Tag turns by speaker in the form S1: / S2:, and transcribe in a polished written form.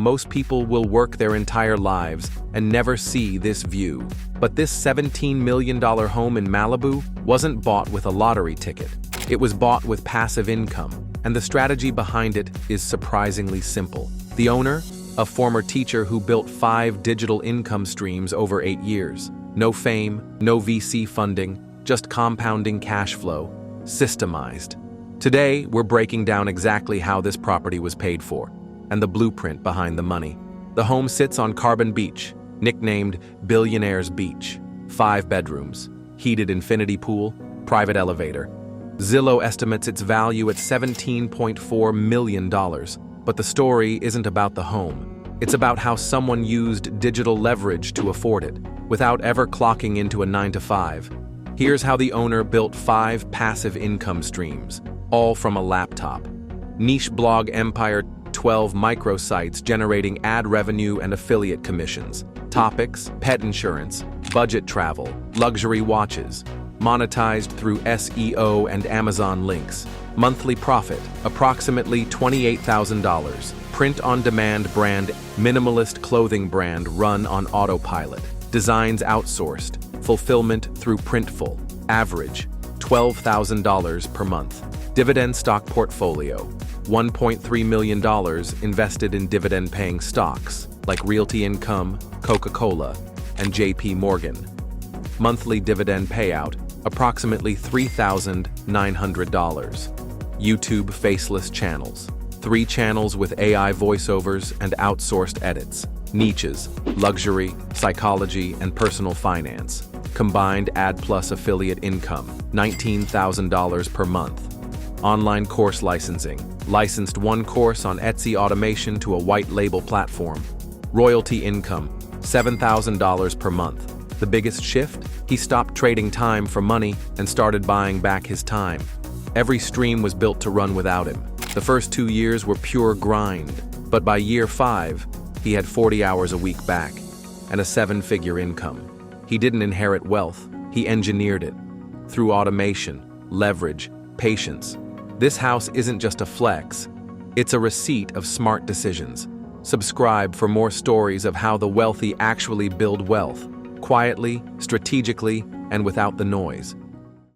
S1: most people will work their entire lives and never see this view. But this $17 million home in Malibu wasn't bought with a lottery ticket. It was bought with passive income, and the strategy behind it is surprisingly simple. The owner, a former teacher who built 5 digital income streams over 8 years. No fame, no VC funding, just compounding cash flow, systemized. Today, we're breaking down exactly how this property was paid for, and the blueprint behind the money. The home sits on Carbon Beach, nicknamed Billionaire's Beach. 5 bedrooms, heated infinity pool, private elevator. Zillow estimates its value at $17.4 million, but the story isn't about the home. It's about how someone used digital leverage to afford it, without ever clocking into a 9-to-5. Here's how the owner built 5 passive income streams, all from a laptop. Niche blog empire, 12 microsites generating ad revenue and affiliate commissions. Topics: pet insurance, budget travel, luxury watches. Monetized through SEO and Amazon links. Monthly profit, approximately $28,000. Print-on-demand brand, minimalist clothing brand run on autopilot. Designs outsourced, fulfillment through Printful. Average, $12,000 per month. Dividend stock portfolio, $1.3 million invested in dividend-paying stocks, like Realty Income, Coca-Cola, and JP Morgan. Monthly dividend payout, approximately $3,900. YouTube faceless channels. 3 channels with AI voiceovers and outsourced edits. Niches, luxury, psychology, and personal finance. Combined ad plus affiliate income, $19,000 per month. Online course licensing. Licensed 1 course on Etsy automation to a white label platform. Royalty income, $7,000 per month. The biggest shift? He stopped trading time for money and started buying back his time. Every stream was built to run without him. The first 2 years were pure grind, but by year 5, he had 40 hours a week back and a 7-figure income. He didn't inherit wealth, he engineered it. Through automation, leverage, patience. This house isn't just a flex, it's a receipt of smart decisions. Subscribe for more stories of how the wealthy actually build wealth. Quietly, strategically, and without the noise.